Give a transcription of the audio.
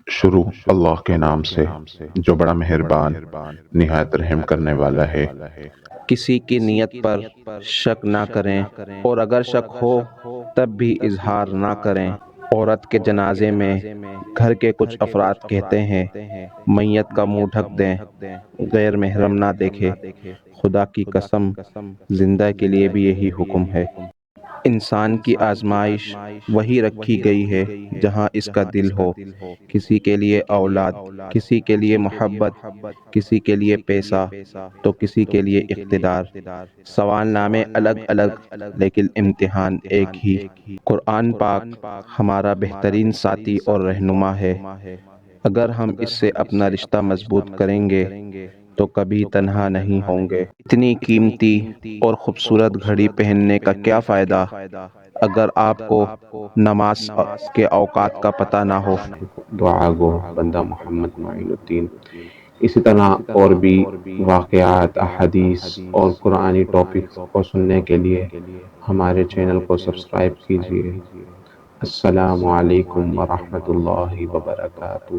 شروع اللہ کے نام سے جو بڑا مہربان نہایت رحم کرنے والا ہے۔ کسی کی نیت پر شک نہ کریں، اور اگر شک ہو تب بھی اظہار نہ کریں۔ عورت کے جنازے میں گھر کے کچھ افراد کہتے ہیں میت کا منہ ڈھک دیں، غیر محرم نہ دیکھے۔ خدا کی قسم، زندہ کے لیے بھی یہی حکم ہے۔ انسان کی آزمائش وہی رکھی گئی ہے جہاں اس کا دل ہو، کسی کے لیے اولاد، کسی کے لیے محبت، کسی کے لیے پیسہ تو کسی کے لیے اقتدار۔ سوال نامے الگ الگ لیکن امتحان ایک ہی۔ قرآن پاک ہمارا بہترین ساتھی اور رہنما ہے۔ اگر ہم اس سے اپنا رشتہ مضبوط کریں گے تو کبھی تنہا نہیں ہوں گے۔ اتنی قیمتی اور خوبصورت گھڑی پہننے کا کیا فائدہ اگر آپ کو نماز کے اوقات کا پتہ نہ ہو؟ دعا گو بندہ محمد معین الدین۔ اسی طرح اور بھی واقعات، احادیث اور قرآنی ٹاپکس کو سننے کے لیے ہمارے چینل کو سبسکرائب کیجیے۔ السلام علیکم ورحمۃ اللہ وبرکاتہ۔